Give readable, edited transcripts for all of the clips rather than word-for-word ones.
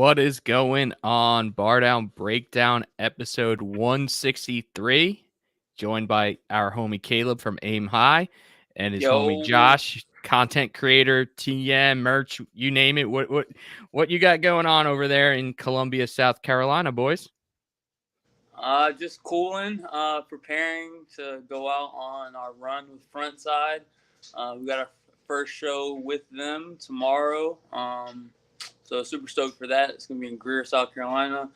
What is going on? Bar Down Breakdown episode 163. Joined by our homie Caleb from Aim High and his homie Yo, Josh, content creator, TM, merch, you name it. What you got going on over there in Columbia, South Carolina, boys? just cooling, preparing to go out on our run with Frontside. We got our first show with them tomorrow. So super stoked for that. It's gonna be in Greer, South Carolina.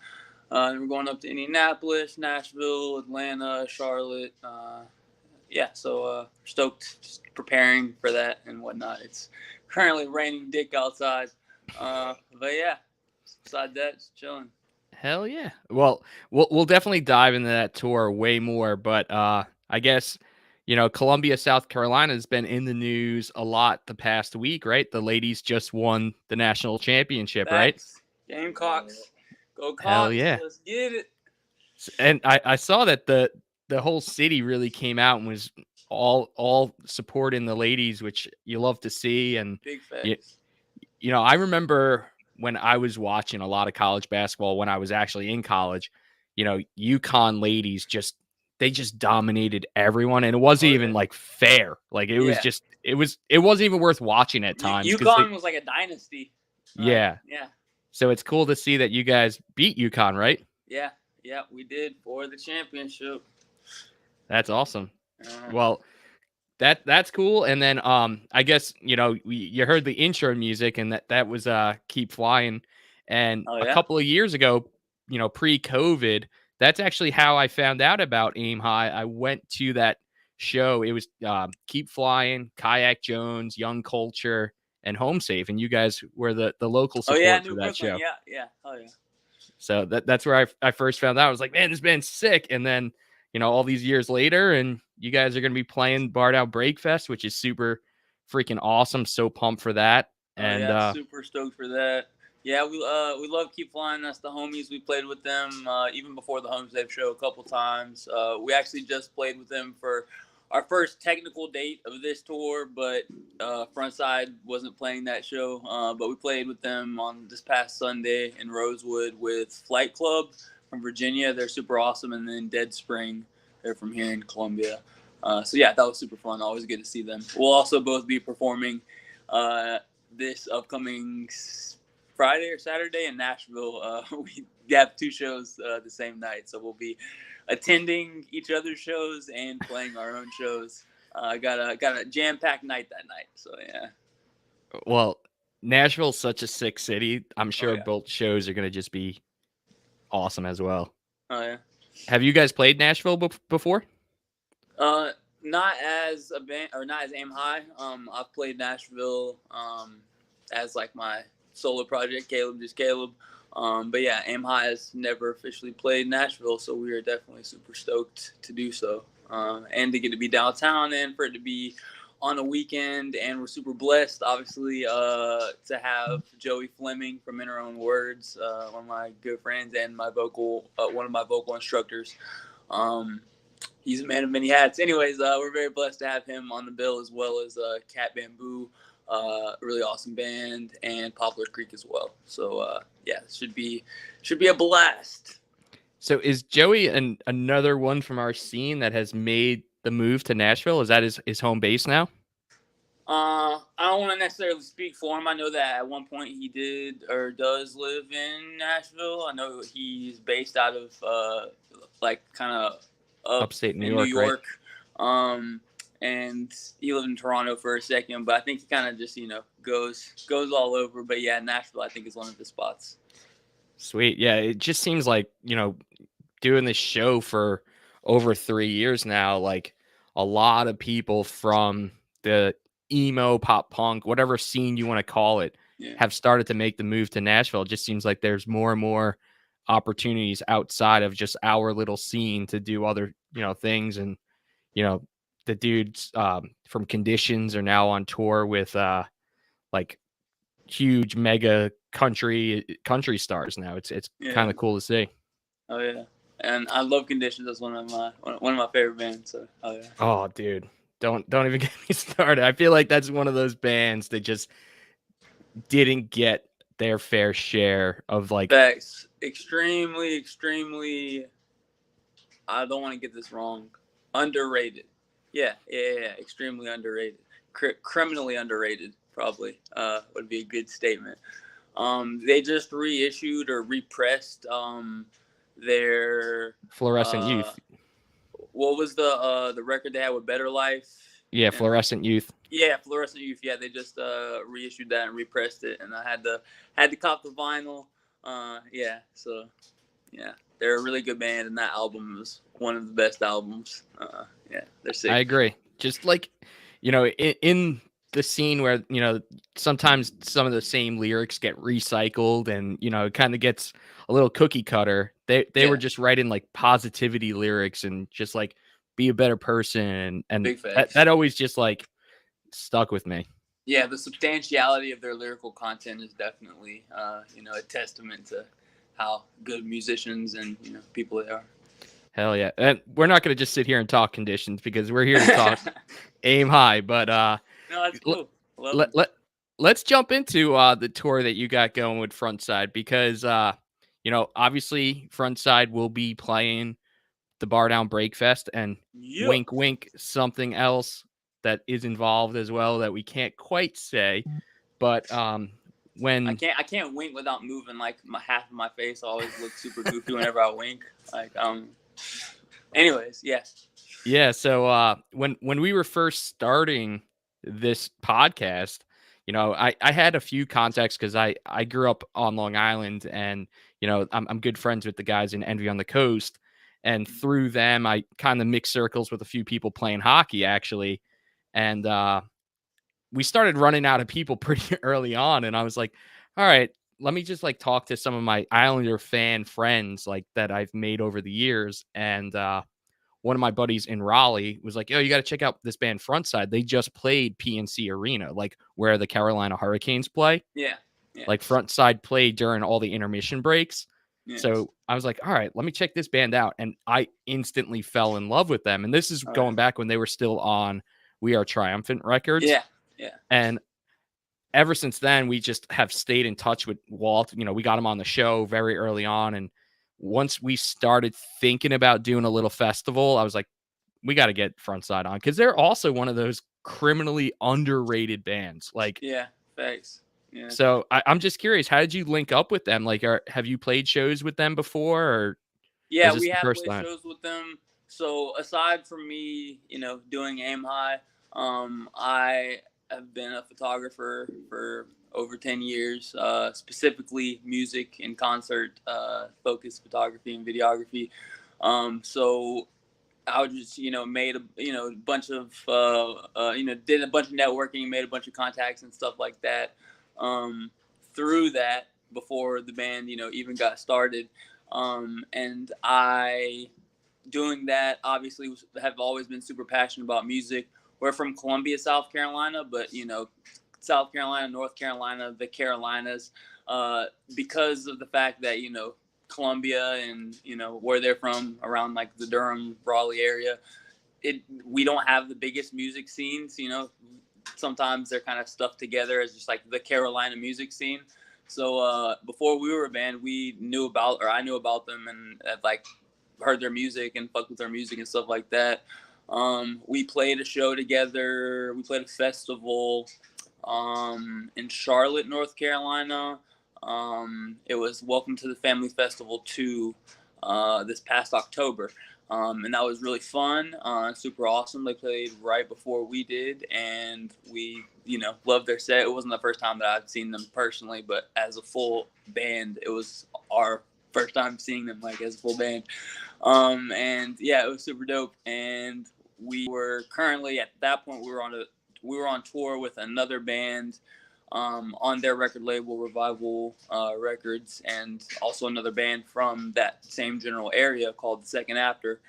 And we're going up to Indianapolis, Nashville, Atlanta, Charlotte. So stoked, just preparing for that and whatnot. It's currently raining dick outside, but yeah, beside that, just chilling. Hell yeah. Well, we'll definitely dive into that tour way more, but I guess Columbia, South Carolina has been in the news a lot the past week, right? The ladies just won the national championship, right? Facts. Gamecocks. Go Hell Cox. yeah. Let's get it. And I saw that the whole city really came out and was all supporting the ladies, which you love to see. And Big you, facts. I remember when I was watching a lot of college basketball when I was actually in college, UConn ladies they just dominated everyone, and it wasn't even like fair. Like it was just it wasn't even worth watching at times. UConn was like a dynasty. Yeah. Yeah. So it's cool to see that you guys beat UConn, right? Yeah. Yeah, we did for the championship. That's awesome. Well, that's cool. And then I guess you heard the intro music, and that was Keep Flying. And a couple of years ago, pre-COVID, that's actually how I found out about Aim High. I went to that show. It was Keep Flying, Kayak Jones, Young Culture, and Home Safe, and you guys were the local support for that show. Yeah. Oh yeah. So that's where I first found out. I was like, man, this band's sick. And then, all these years later, and you guys are going to be playing Bar Down Breakfest, which is super freaking awesome. So pumped for that. And super stoked for that. Yeah, we love Keep Flying. That's the homies. We played with them even before the Home Safe show a couple times. We actually just played with them for our first technical date of this tour, but Frontside wasn't playing that show. But we played with them on this past Sunday in Rosewood with Flight Club from Virginia. They're super awesome. And then Dead Spring, they're from here in Columbia. So yeah, that was super fun. Always good to see them. We'll also both be performing this upcoming Friday or Saturday in Nashville. We have two shows the same night, so we'll be attending each other's shows and playing our own shows. Got a jam-packed night that night. So yeah. Well, Nashville's such a sick city. I'm sure both shows are gonna just be awesome as well. Oh yeah. Have you guys played Nashville before? Not as a band or not as Aim High. I've played Nashville as like my solo project, Caleb. But yeah, Aim High has never officially played Nashville, so we are definitely super stoked to do so. And to get to be downtown and for it to be on a weekend, and we're super blessed, obviously, to have Joey Fleming from In Her Own Words, one of my good friends and one of my vocal instructors. He's a man of many hats. Anyways, we're very blessed to have him on the bill, as well as Cat Bamboo, really awesome band, and Poplar Creek as well. So yeah, it should be a blast. So is Joey another one from our scene that has made the move to Nashville? Is that his home base now? I don't want to necessarily speak for him. I know that at one point he did or does live in Nashville. I know he's based out of kind of upstate New York. Right? And he lived in Toronto for a second, but I think he kind of just goes all over. But yeah, Nashville I think is one of the spots. Sweet. Yeah, it just seems like, doing this show for over 3 years now, like a lot of people from the emo, pop punk, whatever scene you want to call it, have started to make the move to Nashville. It just seems like there's more and more opportunities outside of just our little scene to do other, things. And, the dudes from Conditions are now on tour with like huge mega country stars now. It's kind of cool to see. Oh yeah. And I love Conditions. That's one of my favorite bands. So, oh yeah. Oh, dude, don't even get me started. I feel like that's one of those bands that just didn't get their fair share of like facts. Extremely. I don't want to get this wrong. Underrated. Yeah. Extremely underrated. Criminally underrated, probably. Would be a good statement. They just reissued or repressed their Fluorescent Youth. What was the record they had with Better Life? Yeah, Fluorescent Youth. Yeah, Fluorescent Youth. Yeah, they just reissued that and repressed it, and I had to cop the vinyl. Yeah, so yeah, they're a really good band, and that album was one of the best albums. Yeah, they're sick. I agree. Just like, in the scene where, sometimes some of the same lyrics get recycled and, it kind of gets a little cookie cutter. They were just writing like positivity lyrics and just like be a better person. And Big facts. that always just like stuck with me. Yeah, the substantiality of their lyrical content is definitely, a testament to how good musicians and, people they are. Hell yeah. And we're not going to just sit here and talk conditions because we're here to talk aim high, but no, that's cool. let's jump into the tour that you got going with Frontside because obviously Frontside will be playing the Bar Down Breakfest and wink wink something else that is involved as well that we can't quite say, but when I can't wink without moving like half of my face always looks super goofy whenever I wink. Like anyways, yeah. So when we were first starting this podcast, I had a few contacts because I grew up on Long Island and I'm good friends with the guys in Envy on the Coast, and through them I kind of mixed circles with a few people playing hockey actually, and we started running out of people pretty early on, and I was like, all right, let me just like talk to some of my Islander fan friends like that I've made over the years, and one of my buddies in Raleigh was like, yo, you got to check out this band Frontside. They just played PNC Arena, like where the Carolina Hurricanes play. Yeah. Like Frontside played during all the intermission breaks. Yeah. So I was like, all right, let me check this band out. And I instantly fell in love with them. And this is going back when they were still on We Are Triumphant Records. Yeah. And ever since then, we just have stayed in touch with Walt. We got him on the show very early on. And once we started thinking about doing a little festival, I was like, we got to get Frontside on because they're also one of those criminally underrated bands. Like, yeah, thanks. Yeah. So I'm just curious, how did you link up with them? Like, have you played shows with them before? Or yeah, we have played shows with them. So aside from me, doing Aim High, I have been a photographer for over 10 years, specifically music and concert focused photography and videography. So I just, made a bunch of, did a bunch of networking, made a bunch of contacts and stuff like that. Through that before the band, even got started. And I, doing that, obviously have always been super passionate about music. We're from Columbia, South Carolina, but, South Carolina, North Carolina, the Carolinas, because of the fact that, Columbia and, where they're from around like the Durham, Raleigh area, we don't have the biggest music scenes, sometimes they're kind of stuck together as just like the Carolina music scene. So before we were a band, I knew about them and like heard their music and fucked with their music and stuff like that. We played a show together. We played a festival in Charlotte, North Carolina. It was Welcome to the Family Festival 2 this past October. And that was really fun, super awesome. They played right before we did, and we, loved their set. It wasn't the first time that I'd seen them personally, but as a full band, it was our first time seeing them, like, as a full band. And yeah, it was super dope. And we were currently, at that point, we were on tour with another band, on their record label, Revival Records, and also another band from that same general area called The Second After.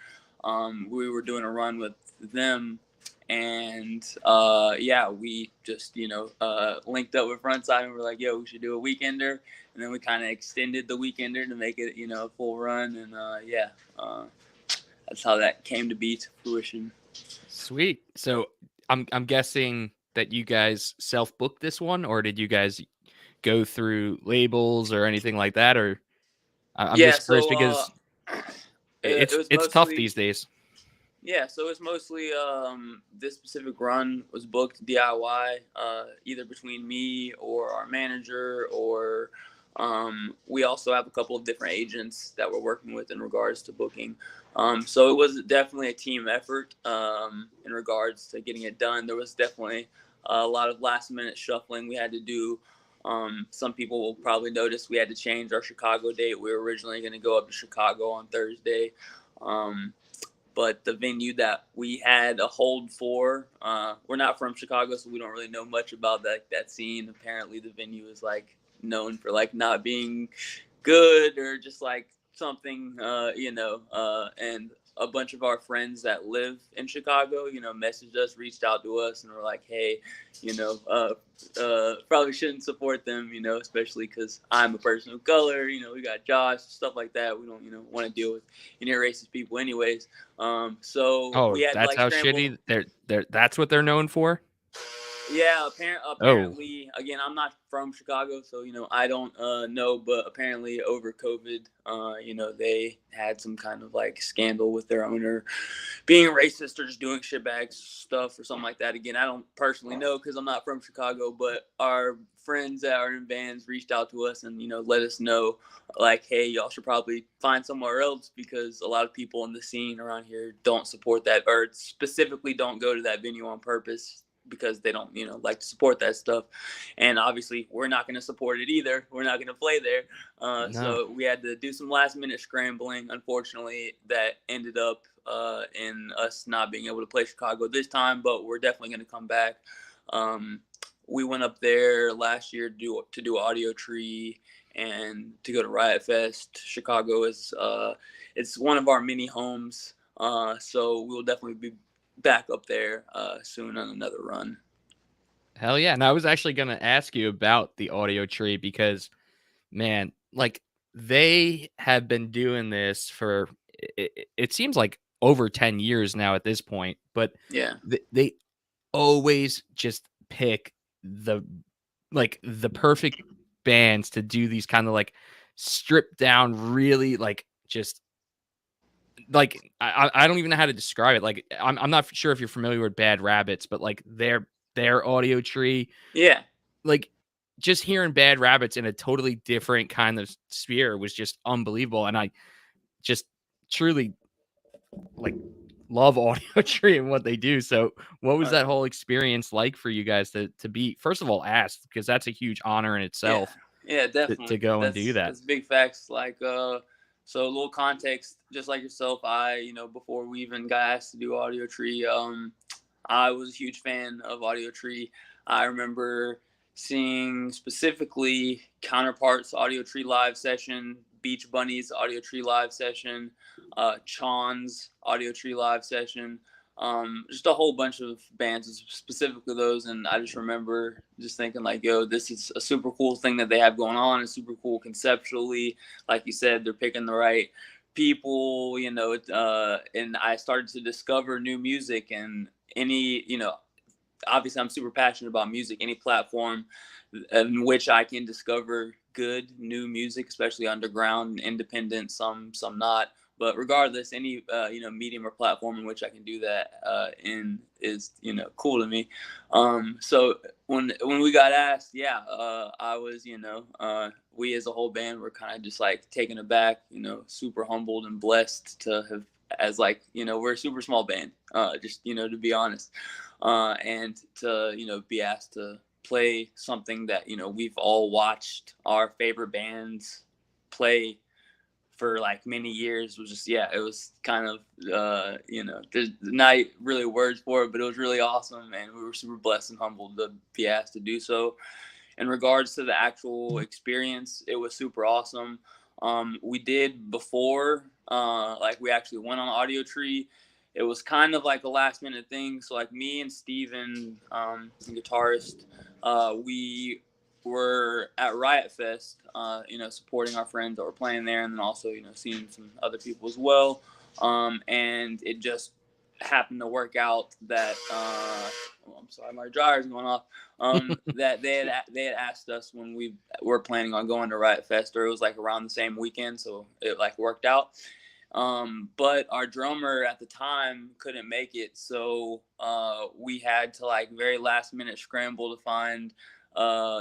We were doing a run with them, and we just linked up with Frontside and we're like, yo, we should do a weekender, and then we kind of extended the weekender to make it a full run, and that's how that came to be, to fruition. Sweet. So I'm guessing that you guys self-booked this one, or did you guys go through labels or anything like that? Or I'm Yeah, just curious so because it was it's tough mostly these days. yeah, so it's mostly this specific run was booked DIY, either between me or our manager, or we also have a couple of different agents that we're working with in regards to booking. So it was definitely a team effort in regards to getting it done. There was definitely a lot of last minute shuffling we had to do. Some people will probably notice we had to change our Chicago date. We were originally going to go up to Chicago on Thursday. But the venue that we had a hold for, we're not from Chicago, so we don't really know much about that scene. Apparently, the venue is like known for like not being good or just like something, and a bunch of our friends that live in Chicago, messaged us, reached out to us, and were like, hey, probably shouldn't support them, especially because I'm a person of color. We got Josh, stuff like that. We don't, want to deal with any racist people, anyways. So Oh, we had to that's like how scramble. shitty that's what they're known for? Yeah, Oh. apparently, again, I'm not from Chicago, so I don't know, but apparently over COVID, they had some kind of like scandal with their owner being racist or just doing shitbag stuff or something like that. Again, I don't personally know because I'm not from Chicago, but our friends that are in bands reached out to us and let us know like, hey, y'all should probably find somewhere else because a lot of people in the scene around here don't support that, or specifically don't go to that venue on purpose because they don't like to support that stuff, and obviously we're not going to support it either. We're not going to play there. No. So we had to do some last minute scrambling, unfortunately, that ended up in us not being able to play Chicago this time, but we're definitely going to come back. We went up there last year to do Audio Tree and to go to Riot Fest. Chicago is it's one of our mini homes, so we'll definitely be back up there soon on another run. Hell yeah. And I was actually going to ask you about the Audio Tree because, man, like they have been doing this for it seems like over 10 years now at this point, but Yeah. they always just pick the the perfect bands to do these kind of like stripped down, really like just like I don't even know how to describe it. Like I'm not sure if you're familiar with Bad Rabbits, but like their Audio Tree, Yeah. like just hearing Bad Rabbits in a totally different kind of sphere was just unbelievable. And I just truly like love Audio Tree and what they do. So what was Oh that yeah. whole experience like for you guys to be first of all asked, because that's a huge honor in Yeah. itself Yeah, to definitely. go and do That's that. that's big facts. Like so a little context, just like yourself, I, before we even got asked to do Audio Tree, I was a huge fan of Audio Tree. I remember seeing specifically Counterparts Audio Tree live session, Beach Bunnies Audio Tree live session, Chon's Audio Tree live session, just a whole bunch of bands, specifically those. And I just remember just thinking like, yo, this is a super cool thing that they have going on. It's super cool conceptually. Like you said, they're picking the right people, and I started to discover new music and obviously I'm super passionate about music. Any platform in which I can discover good new music, especially underground and independent, some not. But regardless, any medium or platform in which I can do that in is cool to me. So when we got asked, yeah, I was we as a whole band were kind of just like taken aback, super humbled and blessed to have, as like we're a super small band, just to be honest, and to be asked to play something that we've all watched our favorite bands play for like many years was just, yeah, it was kind of there's not really words for it, but it was really awesome, and we were super blessed and humbled to be asked to do so. In regards to the actual experience, it was super awesome. We did before, like we actually went on Audio Tree. It was kind of like a last minute thing. So like me and Steven, the guitarist, we were at Riot Fest, supporting our friends that were playing there, and then also, seeing some other people as well. And it just happened to work out that, sorry, my dryer's going off. That they had asked us when we were planning on going to Riot Fest, or it was like around the same weekend, so it like worked out. But our drummer at the time couldn't make it, so we had to like very last minute scramble to find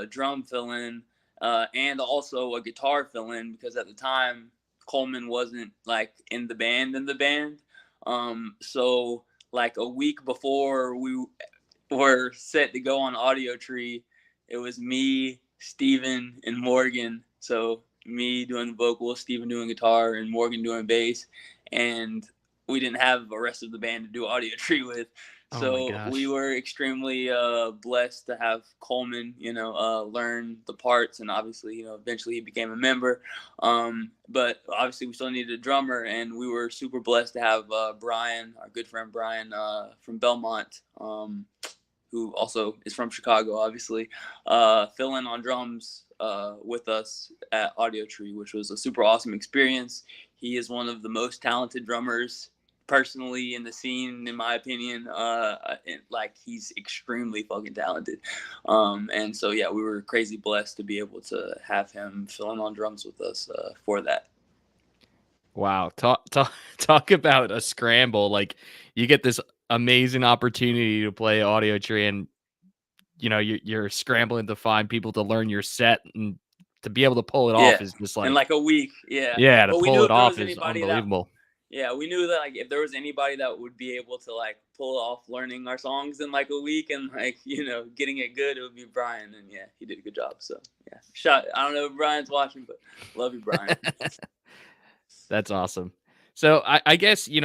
drum fill-in and also a guitar fill-in, because at the time Coleman wasn't like in the band. So like a week before we were set to go on Audio Tree, it was me, Steven, and Morgan. So me doing the vocals, Steven doing guitar, and Morgan doing bass. And we didn't have the rest of the band to do Audio Tree with. So we were extremely blessed to have Coleman, learn the parts, and obviously, eventually he became a member. But obviously we still needed a drummer, and we were super blessed to have Brian, our good friend Brian from Belmont, who also is from Chicago, obviously, fill in on drums with us at Audio Tree, which was a super awesome experience. He is one of the most talented drummers personally in the scene, in my opinion. Like, he's extremely fucking talented. And so, yeah, we were crazy blessed to be able to have him fill in on drums with us for that. Wow. Talk about a scramble. Like, you get this amazing opportunity to play Audio Tree, and you're scrambling to find people to learn your set, and to be able to pull it off is just like in like a week. Yeah. Yeah, to but we pull knew it if there off was is anybody unbelievable. we knew that like if there was anybody that would be able to like pull off learning our songs in like a week and like getting it good, it would be Brian. And yeah, he did a good job. So yeah, I don't know if Brian's watching, but love you, Brian. That's awesome. So I guess you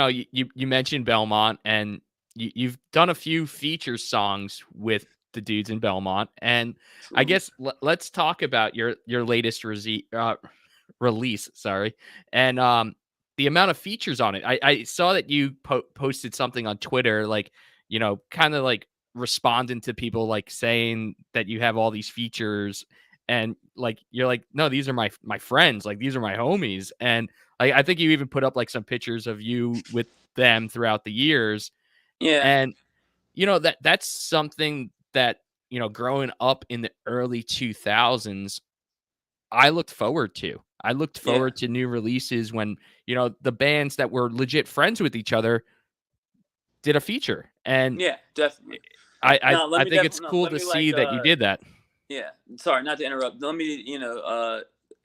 mentioned Belmont, and you've done a few feature songs with the dudes in Belmont, and I guess let's talk about your latest release, sorry, and the amount of features on it. I saw that you posted something on Twitter, like kind of like responding to people like saying that you have all these features, and like you're like, no, these are my friends, like these are my homies. And I think you even put up like some pictures of you with them throughout the years. Yeah. And that's something that growing up in the early 2000s, I looked forward to. I looked forward to new releases when, the bands that were legit friends with each other did a feature. And yeah, definitely. I think it's cool to see that you did that. Yeah. Sorry, not to interrupt. Let me,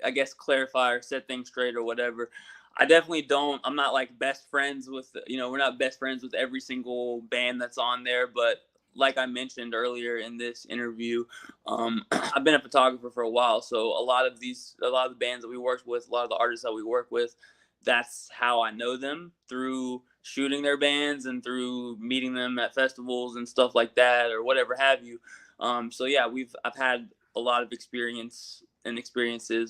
I guess clarify or set things straight or whatever. I'm not like best friends with, we're not best friends with every single band that's on there, but like I mentioned earlier in this interview, I've been a photographer for a while. So a lot of the bands that we worked with, a lot of the artists that we work with, that's how I know them, through shooting their bands and through meeting them at festivals and stuff like that, or whatever have you. So yeah, I've had a lot of experiences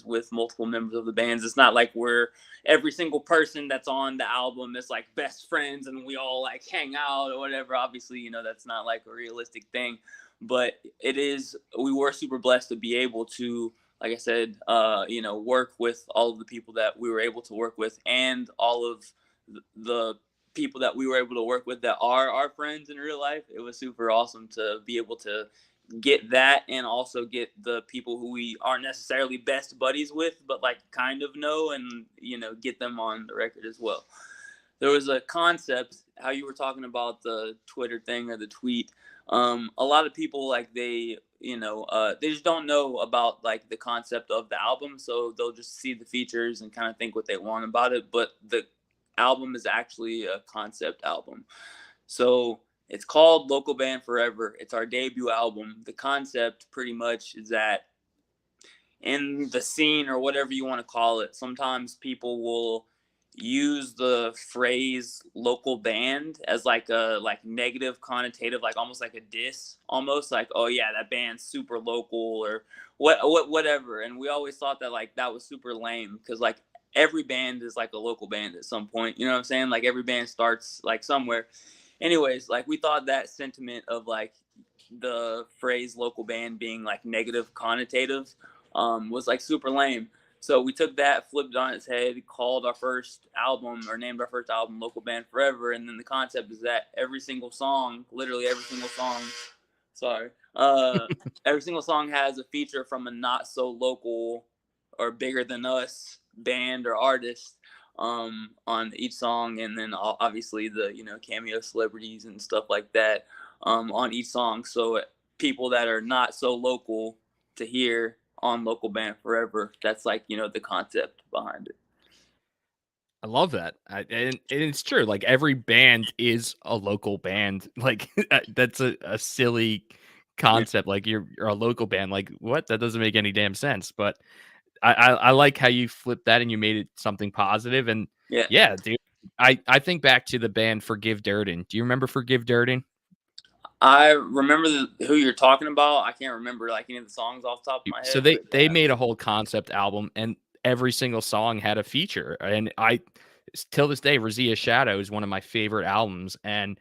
with multiple members of the bands. It's not like we're every single person that's on the album is like best friends and we all like hang out or whatever. Obviously, that's not like a realistic thing, but we were super blessed to be able to, like I said, work with all of the people that we were able to work with, and all of the people that we were able to work with that are our friends in real life. It was super awesome to be able to get that, and also get the people who we aren't necessarily best buddies with, but like kind of know, and get them on the record as well. There was a concept, how you were talking about the Twitter thing or the tweet. A lot of people, like, they just don't know about like the concept of the album, so they'll just see the features and kind of think what they want about it. But the album is actually a concept album. So it's called Local Band Forever. It's our debut album. The concept pretty much is that in the scene, or whatever you want to call it, sometimes people will use the phrase local band as like a negative connotative, like almost like a diss, almost like, oh yeah, that band's super local, or whatever. And we always thought that like that was super lame, because like every band is like a local band at some point, you know what I'm saying? Like every band starts like somewhere. Anyways, like we thought that sentiment of like the phrase local band being like negative connotative was like super lame. So we took that, flipped it on its head, named our first album Local Band Forever. And then the concept is that every single song, literally every single song, Sorry. Every single song has a feature from a not so local or bigger than us band or artist on each song, and then obviously the cameo celebrities and stuff like that on each song. So people that are not so local to hear on local band forever. That's like the concept behind it. I love that. And it's true. Like every band is a local band. Like that's a silly Yeah. concept. Like you're a local band. Like what? That doesn't make any damn sense. But I like how you flipped that and you made it something positive. And Yeah. yeah, dude. I think back to the band Forgive Durden. Do you remember Forgive Durden? I remember who you're talking about. I can't remember like any of the songs off the top of my So head, but they yeah. made a whole concept album and every single song had a feature. And till this day, Razia Shadow is one of my favorite albums. And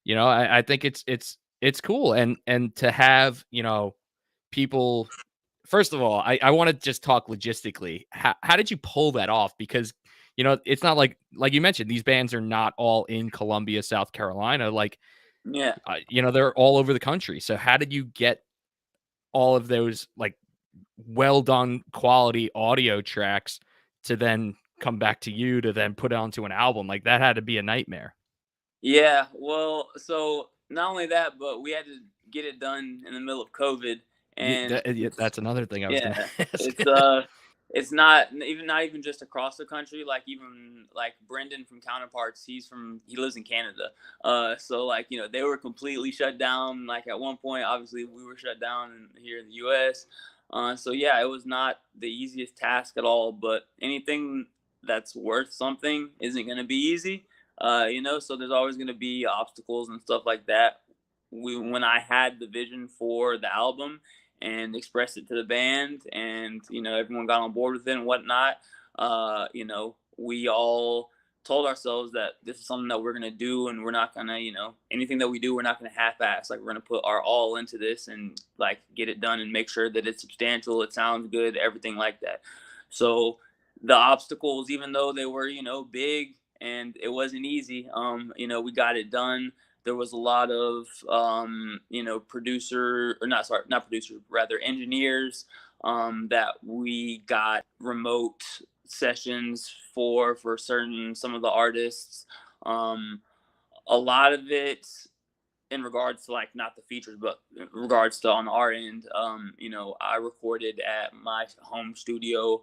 I think it's cool. And to have, people. First of all, I want to just talk logistically. How did you pull that off? Because it's not like you mentioned, these bands are not all in Columbia, South Carolina. Like Yeah. they're all over the country. So how did you get all of those like well done quality audio tracks to then come back to you to then put onto an album? Like that had to be a nightmare. Yeah, well, so not only that, but we had to get it done in the middle of COVID, and Yeah, that's another thing I was gonna yeah, ask. it's not even just across the country. Like even like Brendan from Counterparts, he lives in Canada. So like they were completely shut down. Like at one point, obviously we were shut down here in the U.S. So yeah, it was not the easiest task at all. But anything that's worth something isn't going to be easy. So there's always going to be obstacles and stuff like that. When I had the vision for the album and expressed it to the band, and everyone got on board with it and whatnot, we all told ourselves that this is something that we're going to do, and we're not going to anything that we do, we're not going to half-ass. Like we're going to put our all into this and like get it done and make sure that it's substantial, it sounds good, everything like that. So the obstacles, even though they were big and it wasn't easy, we got it done. There was a lot of producer, or not, sorry, not producer, rather engineers, that we got remote sessions for some of the artists. um, a lot of it in regards to like not the features, but in regards to on our end, I recorded at my home studio,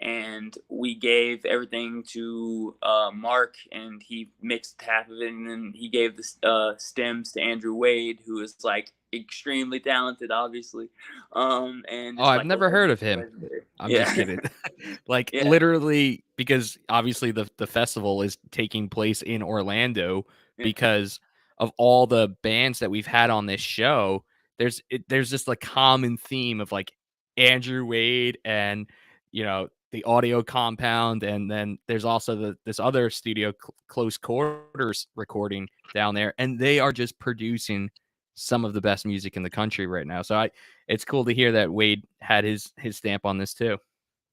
and we gave everything to Mark, and he mixed half of it, and then he gave the stems to Andrew Wade, who is like extremely talented, obviously, and Oh, just I've like never heard of a him. legendary. I'm just Yeah, kidding. Like yeah, literally because obviously the festival is taking place in Orlando yeah, because of all the bands that we've had on this show. There's just a common theme of like Andrew Wade and the audio compound, and then there's also this other studio close quarters recording down there, and they are just producing some of the best music in the country right now. So it's cool to hear that Wade had his stamp on this too.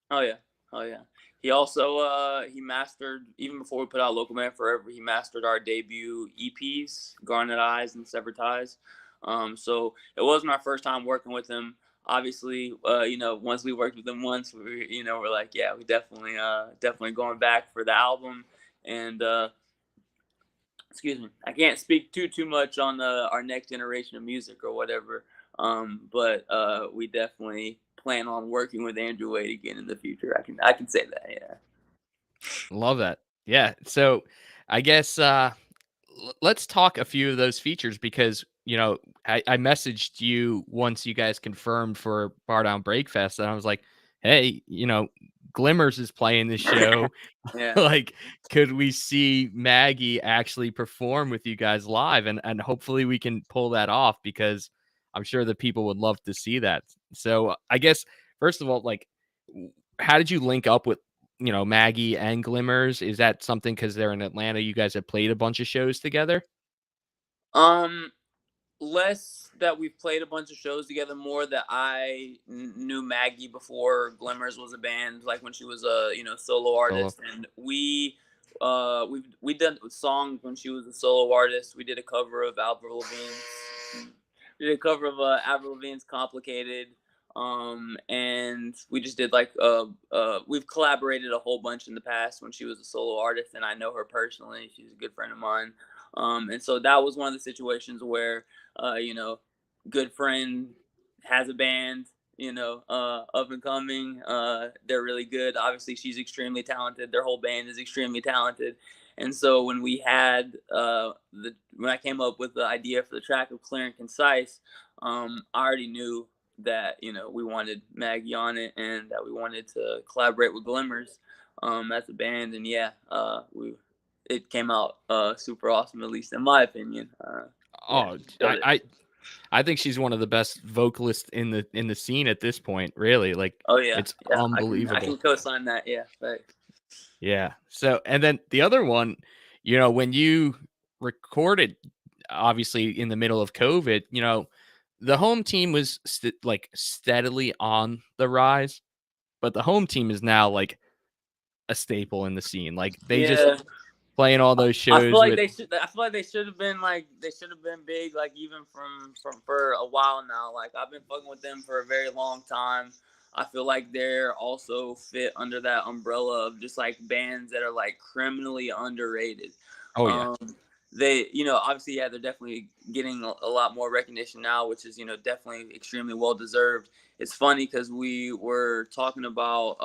oh yeah, oh yeah. He also he mastered, even before we put out Local Man Forever, he mastered our debut EPs, Garnet Eyes and Severed Ties. So it wasn't our first time working with him. Obviously, once we worked with him once, we're like, yeah, we definitely going back for the album. And excuse me, I can't speak too much on our next generation of music or whatever. But we definitely plan on working with Andrew Wade again in the future. I can say that. Yeah. Love that. Yeah. So I guess let's talk a few of those features because I messaged you once you guys confirmed for Bar Down Breakfest, and I was like, hey, Glimmers is playing this show. Yeah. Like, could we see Maggie actually perform with you guys live? And hopefully we can pull that off because I'm sure that people would love to see that. So I guess first of all, like, how did you link up with Maggie and Glimmers? Is that something because they're in Atlanta? You guys have played a bunch of shows together. Um, Less that we've played a bunch of shows together, more that I knew Maggie before Glimmers was a band, like when she was a solo Solo. artist, and we did songs when she was a solo artist. We did a cover of Avril Lavigne's did a cover of Avril Lavigne's "Complicated." And we just did like we've collaborated a whole bunch in the past when she was a solo artist, and I know her personally. She's a good friend of mine. And so that was one of the situations where you know, good friend has a band, you know, up and coming. They're really good. Obviously, she's extremely talented. Their whole band is extremely talented. And so when we had when I came up with the idea for the track of Clear and Concise, I already knew that, you know, we wanted Maggie on it and that we wanted to collaborate with Glimmers as a band. And yeah, it came out super awesome, at least in my opinion. Oh, I think she's one of the best vocalists in the scene at this point. Really, like, oh yeah, it's yeah, unbelievable. I can co-sign that. Yeah, thanks. Yeah. So, and then the other one, you know, when you recorded, obviously in the middle of COVID, you know, the home team was like steadily on the rise, but the home team is now like a staple in the scene. Like they just Yeah. playing all those shows. I feel like they should have been big, like even from for a while now. Like I've been fucking with them for a very long time. I feel like they're also fit under that umbrella of just like bands that are like criminally underrated. Oh yeah. They, you know, obviously, yeah, they're definitely getting a lot more recognition now, which is, you know, definitely extremely well deserved. It's funny because we were talking about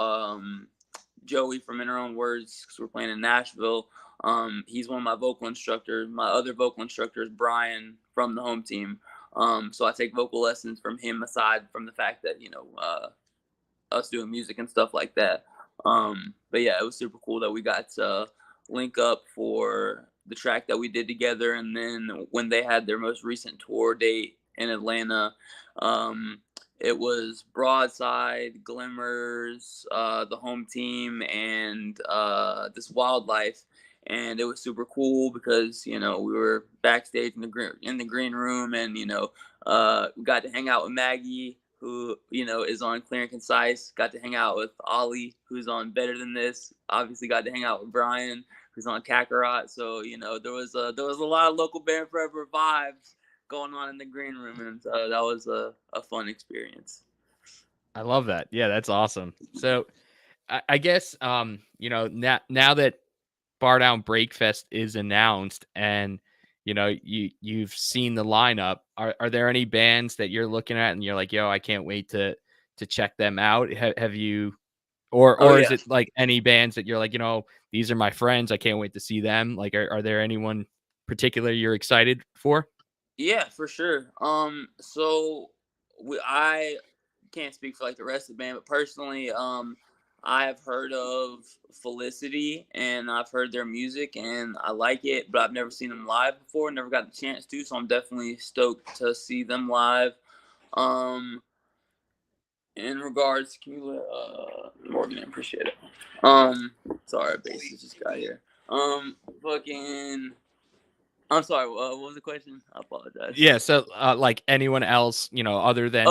Joey from In Her Own Words because we're playing in Nashville. He's one of my vocal instructors. My other vocal instructor is Brian from the home team. So I take vocal lessons from him aside from the fact that, you know, us doing music and stuff like that. But yeah, it was super cool that we got to link up for the track that we did together. And then when they had their most recent tour date in Atlanta, it was Broadside, Glimmers, the home team, and this Wildlife. And it was super cool because, you know, we were backstage in the green room, and, you know, we got to hang out with Maggie, who, you know, is on Clear and Concise. Got to hang out with Ollie, who's on Better Than This. Obviously got to hang out with Brian, who's on Kakarot. So, you know, there was a lot of local Band Forever vibes going on in the green room, and that was a fun experience. I love that. Yeah, that's awesome. So I guess you know, now that Bar Down Breakfast is announced and you know you've seen the lineup, are there any bands that you're looking at and you're like, yo, I can't wait to check them out? Have you or is it like any bands that you're like, you know, these are my friends, I can't wait to see them? Like are there anyone particular you're excited for? Yeah, for sure. So I can't speak for like the rest of the band, but personally, I have heard of Felicity and I've heard their music and I like it, but I've never seen them live before. Never got the chance to, so I'm definitely stoked to see them live. In regards, can you let Morgan appreciate it? Sorry, basis just got here. Fucking. I'm sorry. What was the question? I apologize. Yeah, so like anyone else, you know, other than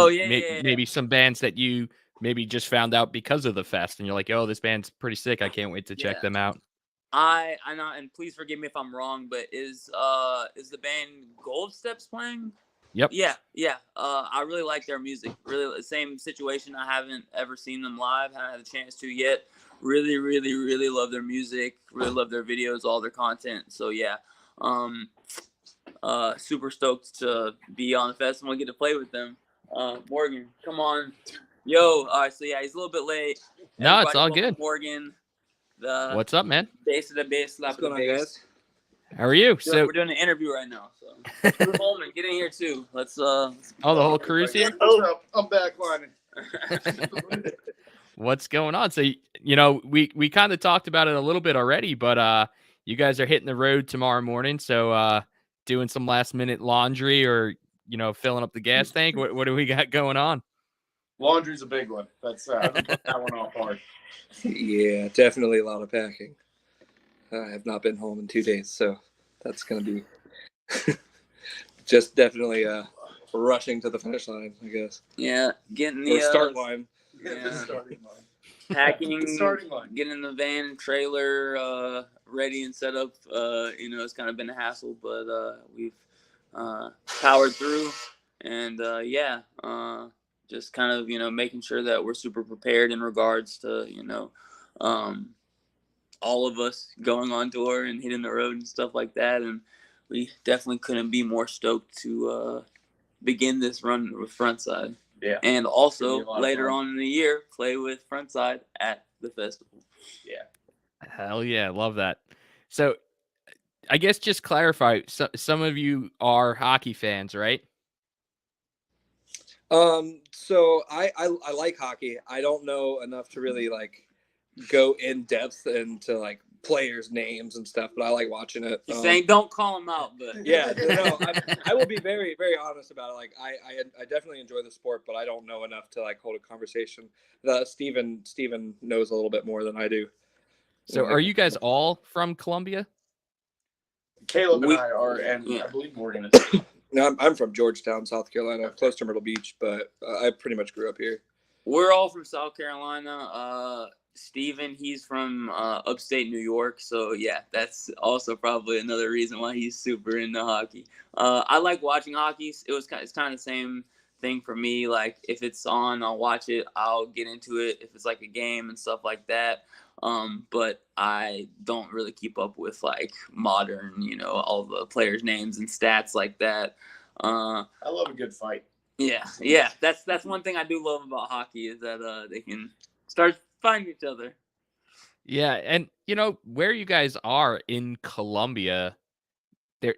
maybe some bands that you maybe just found out because of the fest, and you're like, oh, this band's pretty sick. I can't wait to check them out. I know, and please forgive me if I'm wrong, but is the band Gold Steps playing? Yep. Yeah. I really like their music. Really, the same situation. I haven't ever seen them live. Haven't had a chance to yet. Really, really, really love their music. Really love their videos, all their content. So yeah. Super stoked to be on the festival and get to play with them. Morgan, come on. Yo, all right, so yeah, he's a little bit late. No, it's all good. Morgan, what's up, man? Bass of the bass, slap of the bass. How are you? We're doing an interview right now, so Coleman, get in here too. Let's oh, the whole crew's here? Oh, I'm back lining. What's going on? So, you know, we kind of talked about it a little bit already, but you guys are hitting the road tomorrow morning, so doing some last minute laundry or, you know, filling up the gas tank. What do we got going on? Laundry's a big one. That's that one off hard. Yeah, definitely a lot of packing. I have not been home in 2 days, so that's going to be just definitely rushing to the finish line, I guess. Yeah, getting the start line. Yeah. The starting line. Packing, The starting line. getting the van and trailer ready and set up. You know, it's kind of been a hassle, but we've powered through, and just kind of making sure that we're super prepared in regards to all of us going on tour and hitting the road and stuff like that. And we definitely couldn't be more stoked to begin this run with Frontside. Yeah. And also later on in the year, play with Frontside at the festival. Yeah. Hell yeah, love that. So I guess just clarify, some of you are hockey fans, right? So I like hockey. I don't know enough to really like go in depth into like players' names and stuff, but I like watching it. He's saying don't call him out, but yeah, no, I will be very, very honest about it. Like I definitely enjoy the sport, but I don't know enough to like hold a conversation. Steven knows a little bit more than I do. So are you guys all from Columbia? Caleb and I are, and I believe Morgan is. No, I'm from Georgetown, South Carolina, close to Myrtle Beach, but I pretty much grew up here. We're all from South Carolina. Steven, he's from upstate New York, so yeah, that's also probably another reason why he's super into hockey. I like watching hockey. It's kind of the same thing for me. Like if it's on, I'll watch it. I'll get into it if it's like a game and stuff like that. But I don't really keep up with like modern, all the players' names and stats like that. I love a good fight. Yeah. That's one thing I do love about hockey is that they can start fighting each other. Yeah, and where you guys are in Columbia,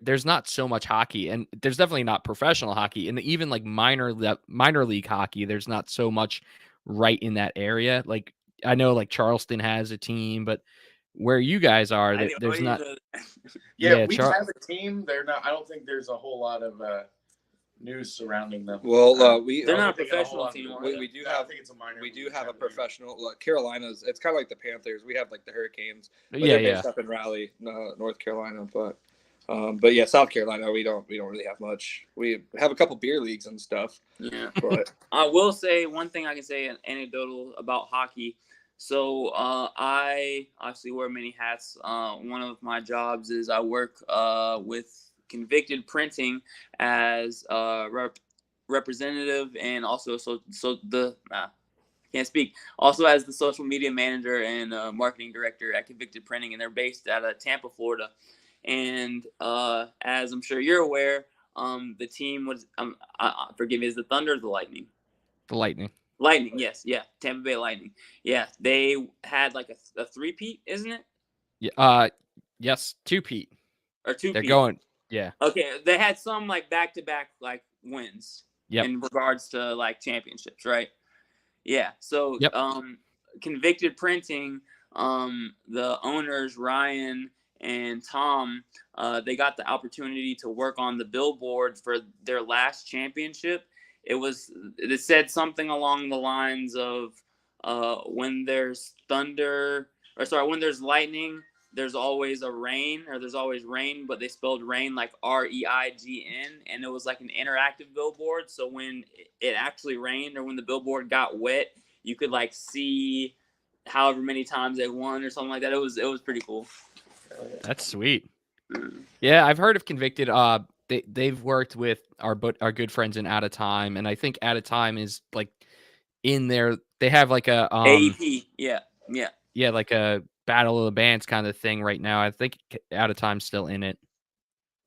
there's not so much hockey, and there's definitely not professional hockey, and even like minor league hockey, there's not so much right in that area. Like I know like Charleston has a team, but where you guys are, there's not. Yeah, we have a team. They're not. I don't think there's a whole lot of news surrounding them. Well, they're not a professional team. We do have. I think it's a minor. We do have a professional. Carolina's. It's kind of like the Panthers. We have like the Hurricanes. They're based up in Raleigh, North Carolina, but yeah, South Carolina. We don't really have much. We have a couple beer leagues and stuff. Yeah, but I will say one thing I can say anecdotal about hockey. So I obviously wear many hats. One of my jobs is I work with Convicted Printing as representative and also also as the social media manager and marketing director at Convicted Printing, and they're based out of Tampa, Florida. And as I'm sure you're aware, the team was forgive me, is the Thunder or the Lightning? The Lightning. Lightning, yes, yeah, Tampa Bay Lightning. Yeah, they had like a three-peat, isn't it? Yeah, yes, two-peat. Or two-peat. They're going, yeah. Okay, they had some like back-to-back like wins in regards to like championships, right? Yeah. So, Convicted Printing, the owners Ryan and Tom, they got the opportunity to work on the billboard for their last championship. It said something along the lines of when there's when there's lightning, there's always rain, but they spelled rain like REIGN, and it was like an interactive billboard. So when it actually rained or when the billboard got wet, you could like see however many times they won or something like that. It was pretty cool. That's sweet. Yeah, I've heard of Convicted. They've worked with our good friends in Out of Time, and I think Out of Time is like in there. They have like a AEP, yeah, like a Battle of the Bands kind of thing right now. I think Out of Time's still in it.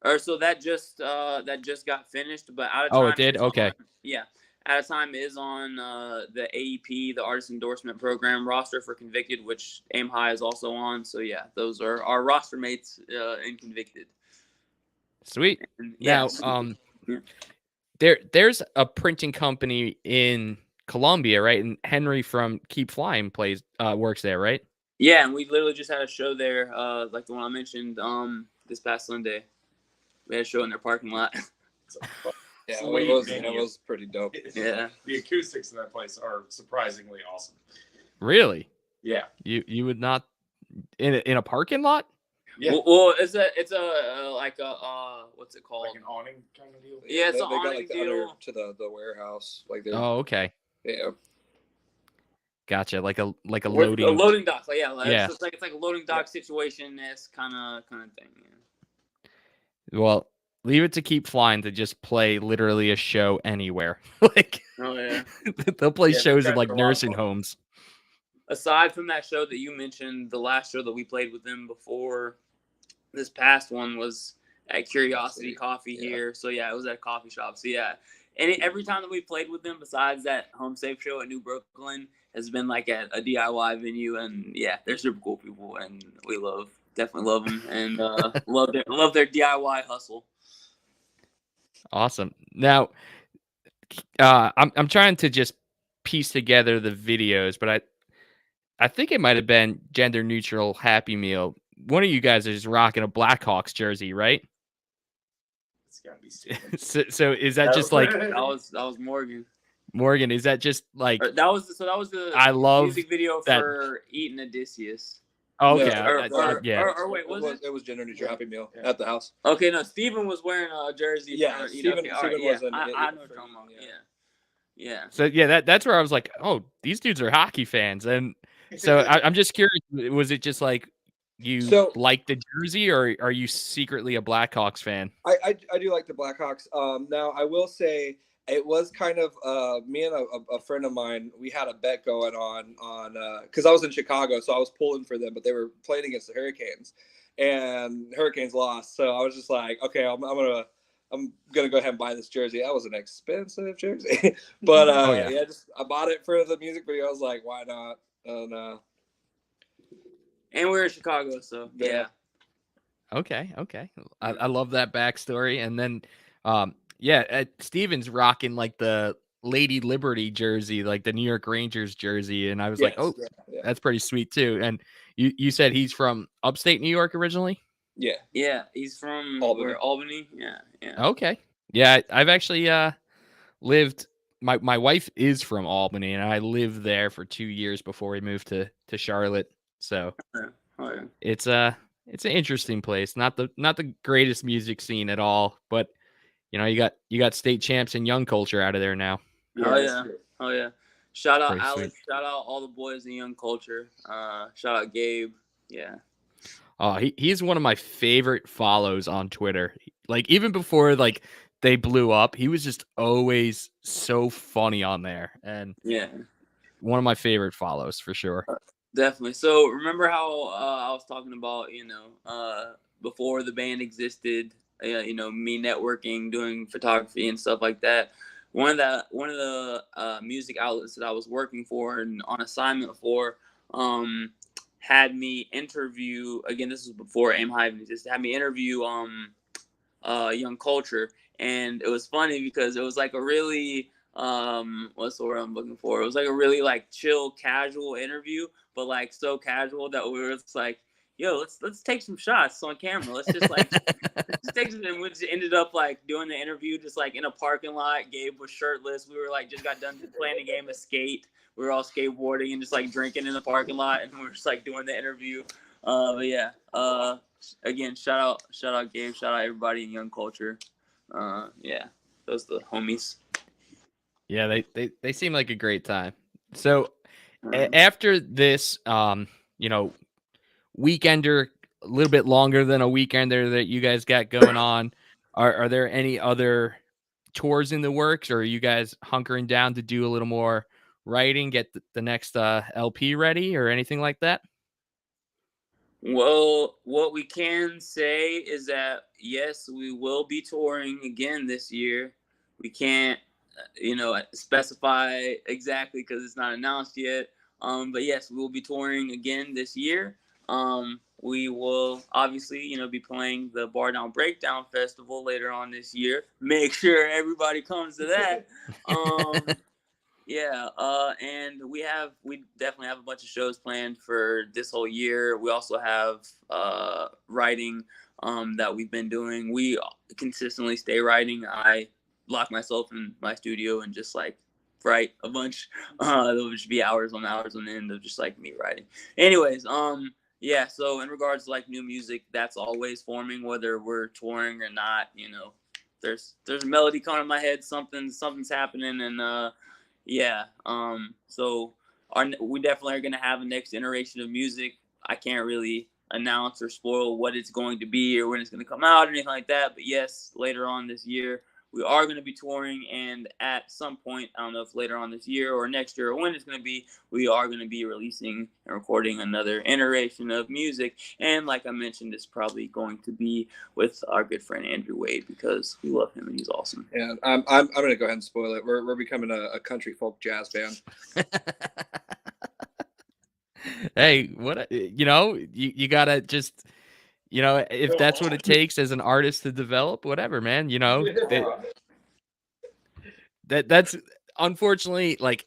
Or so that just got finished, but Out of Time. Oh, it did. Okay. Out of Time is on the AEP, the Artist Endorsement Program roster for Convicted, which Aim High is also on. So yeah, those are our roster mates in Convicted. Sweet. Now, there's a printing company in Columbia, right? And Henry from Keep Flying works there, right? Yeah, and we literally just had a show there, like the one I mentioned this past Sunday. We had a show in their parking lot. Yeah, it was pretty dope. Yeah, the acoustics in that place are surprisingly awesome. Really? Yeah. You would not in a parking lot? Yeah. Well, it's a like a what's it called? Like an awning kind of deal. Yeah, it's an awning got, like, deal to the warehouse. Like oh, okay. Yeah. Gotcha. Like a loading dock. Like, it's like a loading dock situation. This kind of thing. Yeah. Well, leave it to Keep Flying to just play literally a show anywhere. Like, Oh yeah. they'll play Yeah, shows those in guys like are a lot of nursing fun. homes. Aside from that show that you mentioned, the last show that we played with them before this past one was at Curiosity Coffee here. So yeah, it was at a coffee shop. So yeah, and every time that we played with them, besides that Home Safe show at New Brooklyn, has been like at a DIY venue, and yeah, they're super cool people, and we definitely love them, and love their DIY hustle. Awesome. Now, I'm trying to just piece together the videos, but I think it might have been Gender Neutral Happy Meal. One of you guys is rocking a Blackhawks jersey, right? It's gotta be Steven. So is that just like That was Morgan. Morgan? Is that just like That was the I love music video that- for Eating Odysseus. okay? Yeah. Yeah. Or wait, was it? It was Gender Neutral Happy Meal Yeah. at the house. Okay, no, Steven was wearing a jersey. Yeah, for, Steven all right, yeah. was in- I know yeah, what you're talking about. Yeah. So yeah, that's where I was like, oh, these dudes are hockey fans, and so I'm just curious. Was it just like you like the jersey, or are you secretly a Blackhawks fan? I do like the Blackhawks. Now I will say it was kind of me and a friend of mine. We had a bet going on because I was in Chicago, so I was pulling for them, but they were playing against the Hurricanes, and Hurricanes lost. So I was just like, okay, I'm gonna go ahead and buy this jersey. That was an expensive jersey, but yeah, I bought it for the music video. I was like, why not? And we're in Chicago, so yeah. Okay. I love that backstory, and then Steven's rocking like the Lady Liberty jersey, like the New York Rangers jersey, and I was like, oh, that's pretty sweet too. And you said he's from upstate New York originally? Yeah, he's from Albany. Yeah. Okay. Yeah, I've actually lived. My wife is from Albany, and I lived there for 2 years before we moved to Charlotte. So it's an interesting place. Not the greatest music scene at all, but you got state champs and Young Culture out of there now. Oh yeah. Shout out Pretty Alex. sweet. Shout out all the boys in Young Culture. Shout out Gabe. Yeah. Oh, he's one of my favorite follows on Twitter. Like even before like they blew up, he was just always so funny on there, and one of my favorite follows for sure. Definitely. So remember how I was talking about before the band existed, me networking, doing photography and stuff like that. One of the music outlets that I was working for and on assignment for had me interview, again, this was before Aim High existed, had me interview Young Culture, and it was funny because it was like a really what's the word I'm looking for? It was like a really like chill, casual interview, but like so casual that we were just like, yo, let's take some shots on camera. Let's just like just take some, and we just ended up like doing the interview just like in a parking lot. Gabe was shirtless. We were like just got done playing a game of skate. We were all skateboarding and just like drinking in the parking lot, and we were just like doing the interview. But yeah, again, shout out Gabe, shout out everybody in Young Culture. Yeah, those are the homies. Yeah, they seem like a great time. So after this, weekender, a little bit longer than a weekender that you guys got going on, are there any other tours in the works, or are you guys hunkering down to do a little more writing, get the next LP ready, or anything like that? Well, what we can say is that yes, we will be touring again this year. We can't specify exactly because it's not announced yet. But yes, we will be touring again this year. We will obviously, be playing the Bar Down Breakdown Festival later on this year. Make sure everybody comes to that. And we definitely have a bunch of shows planned for this whole year. We also have writing that we've been doing. We consistently stay writing. I lock myself in my studio and just like write a bunch. There'll just be hours on end of just like me writing. Anyways, so in regards to like new music, that's always forming, whether we're touring or not. There's a melody coming in my head, something's happening, and so we definitely are gonna have a next generation of music. I can't really announce or spoil what it's going to be or when it's going to come out or anything like that. But yes, later on this year, we are going to be touring, and at some point, I don't know if later on this year or next year or when it's going to be, we are going to be releasing and recording another iteration of music. And like I mentioned, it's probably going to be with our good friend Andrew Wade, because we love him and he's awesome. Yeah, I'm going to go ahead and spoil it. We're becoming a country folk jazz band. Hey, what, you gotta just, if that's what it takes as an artist to develop, whatever, man, that's unfortunately, like,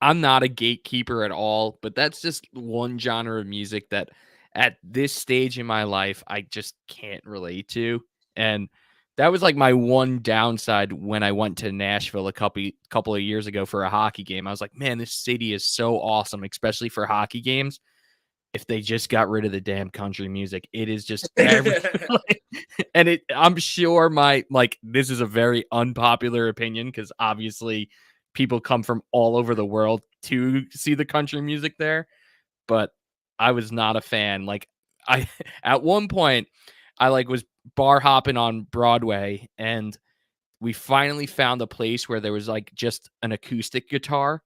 I'm not a gatekeeper at all, but that's just one genre of music that at this stage in my life, I just can't relate to. And that was like my one downside when I went to Nashville a couple of years ago for a hockey game. I was like, man, this city is so awesome, especially for hockey games. If they just got rid of the damn country music, it is just and I'm sure this is a very unpopular opinion, because obviously people come from all over the world to see the country music there, but I was not a fan. Like, at one point I was bar hopping on Broadway, and we finally found a place where there was just an acoustic guitar,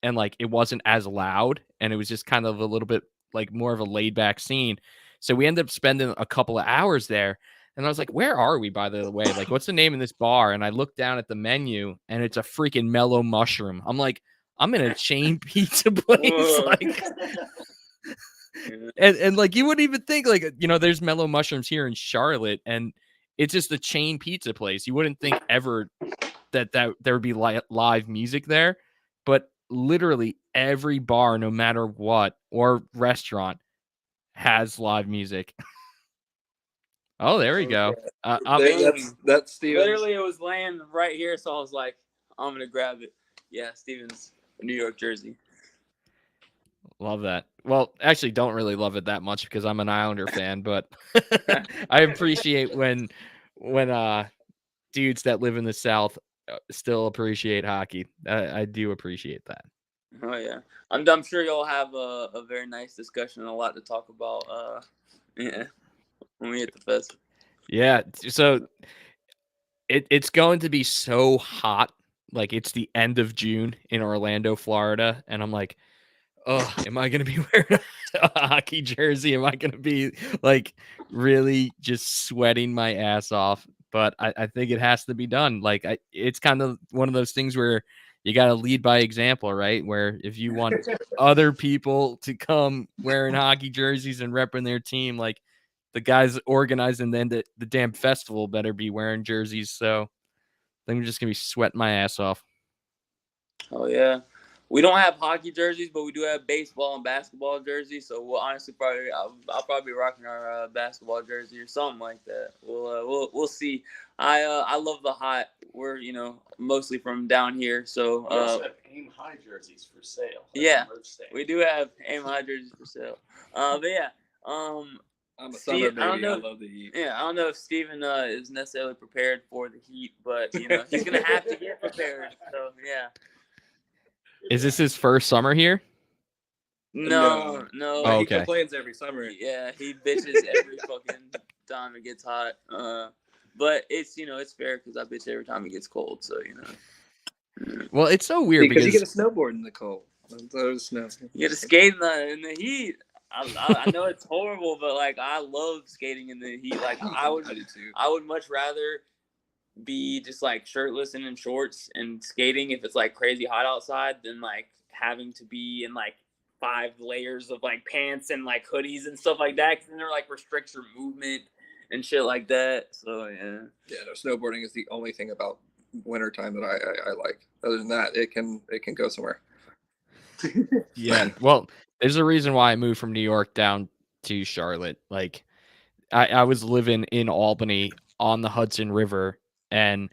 and it wasn't as loud, and it was just kind of a little bit more of a laid back scene. So we ended up spending a couple of hours there. And I was like, where are we, by the way? What's the name of this bar? And I looked down at the menu, and it's a freaking Mellow Mushroom. I'm like, I'm in a chain pizza place. And you wouldn't even think, there's Mellow Mushrooms here in Charlotte, and it's just a chain pizza place. You wouldn't think ever that there would be live music there, but literally every bar, no matter what, or restaurant, has live music. Oh, there we go. That's Steven. Literally, it was laying right here, so I was like, I'm gonna grab it. Yeah, Steven's New York jersey. Love that. Well, actually, don't really love it that much because I'm an Islander fan, but I appreciate when dudes that live in the South still appreciate hockey. I do appreciate that. Oh yeah, I'm sure you'll have a very nice discussion and a lot to talk about. Yeah, when we hit the fest. Yeah, so it's going to be so hot. It's the end of June in Orlando, Florida, and I'm like, oh, am I going to be wearing a hockey jersey? Am I going to be really just sweating my ass off? But I think it has to be done. It's kind of one of those things where you got to lead by example, right? Where if you want other people to come wearing hockey jerseys and repping their team, the guys organizing the damn festival better be wearing jerseys. So I think I'm just going to be sweating my ass off. Oh, yeah. We don't have hockey jerseys, but we do have baseball and basketball jerseys. So we'll honestly I'll probably be rocking our basketball jersey or something like that. We'll see. I love the hot. We're mostly from down here, so we also have Aim High jerseys for sale. Yeah, we do have Aim High jerseys for sale. But yeah, I'm a summer baby. I love the heat. Yeah, I don't know if Steven is necessarily prepared for the heat, but he's gonna have to get prepared. So yeah. Is this his first summer here? No. Oh, okay. He complains every summer. Yeah, he bitches every fucking time it gets hot. But it's it's fair because I bitch every time it gets cold. So Well, it's so weird because you get a snowboard in the cold. Snow. You get to skate in the heat. I know it's horrible, but I love skating in the heat. I would much rather be just shirtless and in shorts and skating if it's crazy hot outside than having to be in 5 layers of pants and hoodies and stuff like that, because then they're restricts your movement and shit like that. So yeah, no, snowboarding is the only thing about wintertime that I like. Other than that, it can go somewhere. Yeah, well, there's a reason why I moved from New York down to Charlotte. I was living in Albany on the Hudson River, and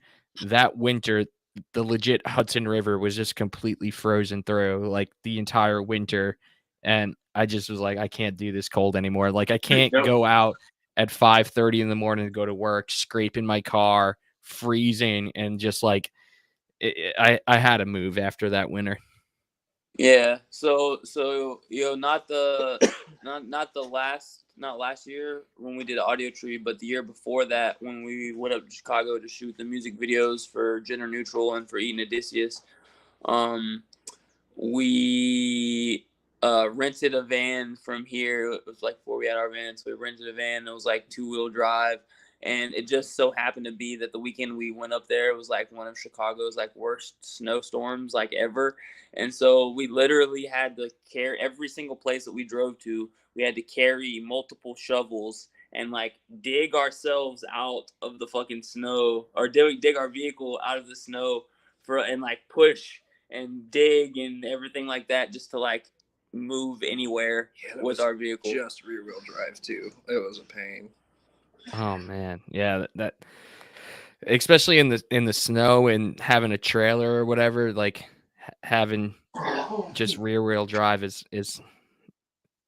that winter, the legit Hudson River was just completely frozen through the entire winter. And I just was like, I can't do this cold anymore. I can't go out at 5:30 in the morning to go to work, scraping my car, freezing, and just I had to move after that winter. Yeah. So not not last year when we did Audio Tree, but the year before that when we went up to Chicago to shoot the music videos for Gender Neutral and for Eating Odysseus. We rented a van from here. It was like before we had our van, so we rented a van. It was like 2-wheel drive, and it just so happened to be that the weekend we went up there, it was like one of Chicago's like worst snowstorms like ever. And so we literally had to carry every single place that we drove to. We had to carry multiple shovels and like dig ourselves out of the fucking snow, or dig our vehicle out of the snow and like push and dig and everything like that just to like move anywhere with our vehicle. Just rear wheel drive too. It was a pain. Oh man, yeah, that especially in the snow and having a trailer or whatever, like having just rear wheel drive is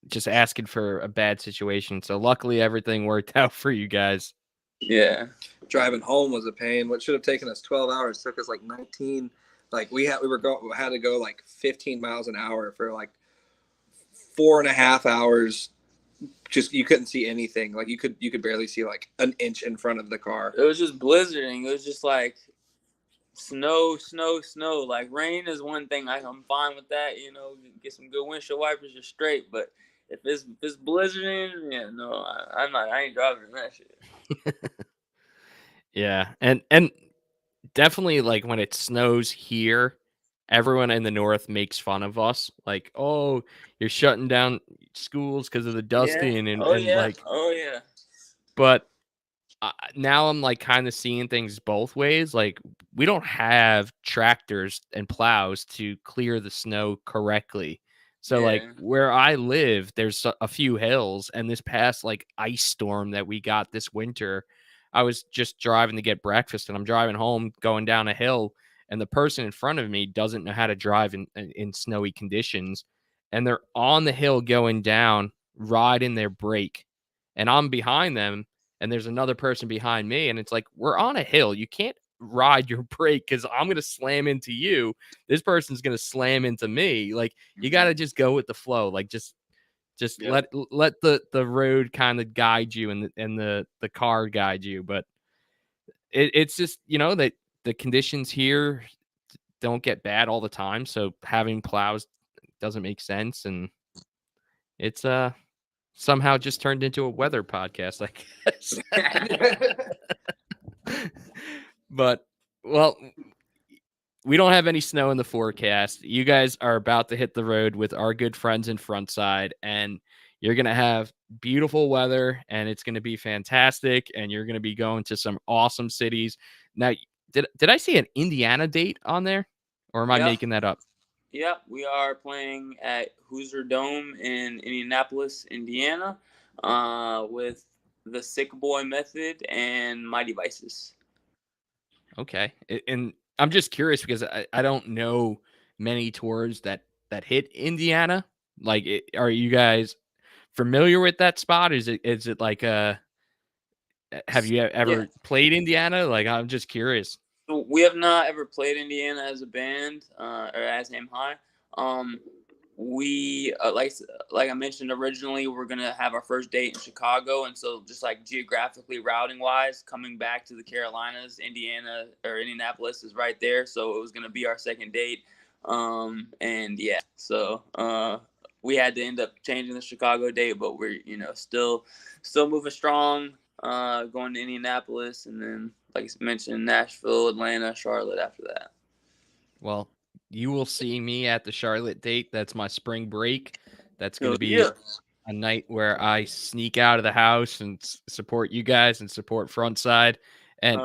just asking for a bad situation. So luckily everything worked out for you guys. Yeah. Driving home was a pain. What should have taken us 12 hours took us like 19. Like we had to go like 15 miles an hour for like 4.5 hours. Just you couldn't see anything. Like you could barely see like an inch in front of the car. It was just blizzarding. It was just like snow. Like rain is one thing. I'm fine with that. You know, get some good windshield wipers, you're straight. But if it's blizzarding, yeah, no, I ain't driving that shit. Yeah, and definitely like when it snows here, everyone in the north makes fun of us. Like, oh, you're shutting down schools because of the dusting and like. Oh yeah. But now I'm like kind of seeing things both ways. Like we don't have tractors and plows to clear the snow correctly. So like where I live, there's a few hills, and this past like ice storm that we got this winter, I was just driving to get breakfast, and I'm driving home going down a hill, and the person in front of me doesn't know how to drive in snowy conditions, and they're on the hill going down, riding their brake, and I'm behind them, and there's another person behind me, and it's like, we're on a hill. You can't ride your brake because I'm going to slam into you. This person's going to slam into me. Like, you got to just go with the flow. Like, just let the road kind of guide you and the car guide you. But it's just, you know, that the conditions here don't get bad all the time. So having plows doesn't make sense. And it's, somehow just turned into a weather podcast, I guess. But, well, we don't have any snow in the forecast. You guys are about to hit the road with our good friends in Frontside, and you're going to have beautiful weather, and it's going to be fantastic, and you're going to be going to some awesome cities. Now, did I see an Indiana date on there, or am I making that up? Yeah, we are playing at Hoosier Dome in Indianapolis, Indiana, with the Sick Boy Method and Mighty Vices. Okay, and I'm just curious because I don't know many tours that hit Indiana. Like, are you guys familiar with that spot? Is it like have you ever played Indiana? Like, I'm just curious. So we have not ever played Indiana as a band or as Aim High. We like I mentioned originally, we're gonna have our first date in Chicago, and so just like geographically routing wise, coming back to the Carolinas, Indiana or Indianapolis is right there, so it was gonna be our second date. And yeah, so we had to end up changing the Chicago date, but we're still moving strong, going to Indianapolis, and then like I mentioned, Nashville, Atlanta, Charlotte after that. Well, you will see me at the Charlotte date. That's my spring break. That's going to be a night where I sneak out of the house and support you guys and support Frontside. And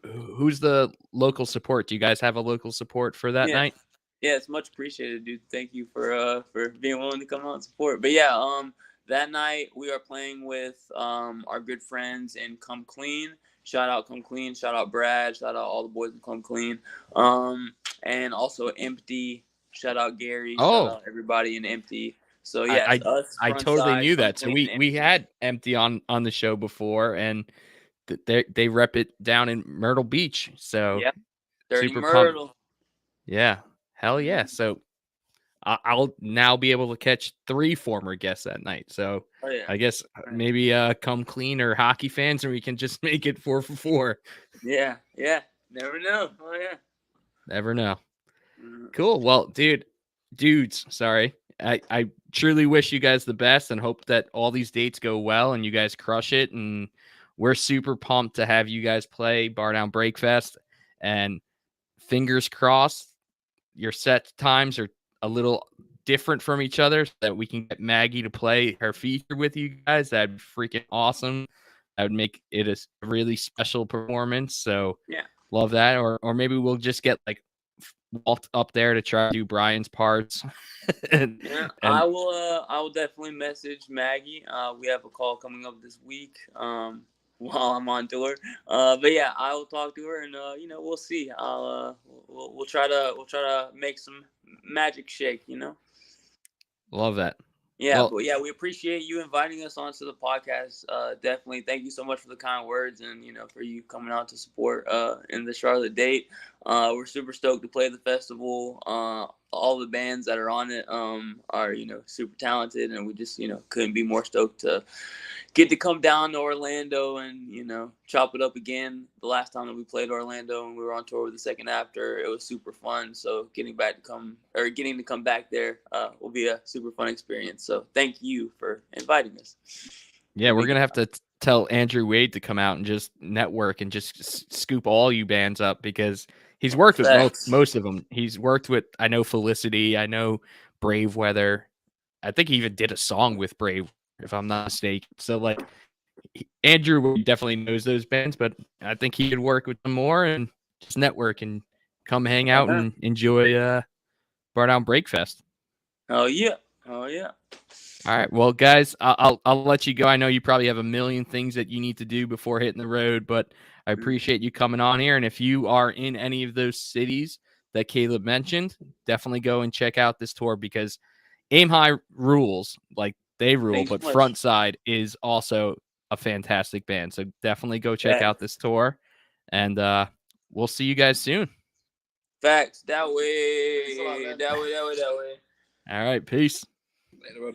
who's the local support? Do you guys have a local support for that night? Yeah, it's much appreciated, dude. Thank you for being willing to come out and support. But yeah, that night we are playing with our good friends in Come Clean. Shout out Come Clean. Shout out Brad. Shout out all the boys in Come Clean. And also Empty. Shout out Gary. Shout out everybody in Empty. So yeah, I totally knew that. So we had Empty on the show before, and they rep it down in Myrtle Beach. So Dirty super Myrtle. pumped. Yeah, hell yeah. So I'll now be able to catch 3 former guests that night. So I guess maybe come clean or hockey fans, and we can just make it 4 for 4. Yeah. Never know. Oh yeah. Never know. Cool. Well, dudes, sorry. I truly wish you guys the best and hope that all these dates go well and you guys crush it. And we're super pumped to have you guys play Bar Down Breakfest. And fingers crossed, your set times are a little different from each other so that we can get Maggie to play her feature with you guys. That'd be freaking awesome. That would make it a really special performance. So yeah, love that. Or maybe we'll just get like Walt up there to try to do Brian's parts. I will definitely message Maggie. We have a call coming up this week while I'm on tour. But yeah, I will talk to her, and we'll see. We'll try to make some magic shake. Love that. Yeah, but yeah, we appreciate you inviting us onto the podcast. Definitely, thank you so much for the kind words, and for you coming out to support in the Charlotte date. We're super stoked to play the festival. All the bands that are on it are super talented, and we just couldn't be more stoked to get to come down to Orlando and chop it up again. The last time that we played Orlando and we were on tour with the second after, it was super fun. So getting to come back there will be a super fun experience. So thank you for inviting us. Yeah, we're gonna have to tell Andrew Wade to come out and just network and just scoop all you bands up, because he's worked with most of them. He's worked with, I know, Felicity, I know Brave Weather. I think he even did a song with Brave, if I'm not mistaken. So like, Andrew definitely knows those bands, but I think he could work with them more and just network and come hang out and enjoy Bar Down Breakfest. Oh yeah. All right, well, guys, I'll let you go. I know you probably have a million things that you need to do before hitting the road, but I appreciate you coming on here. And if you are in any of those cities that Caleb mentioned, definitely go and check out this tour, because Aim High rules, like they rule. Thanks but so much. Frontside is also a fantastic band. So definitely go check out this tour, and we'll see you guys soon. Facts. That way. All right, peace. Later, bud.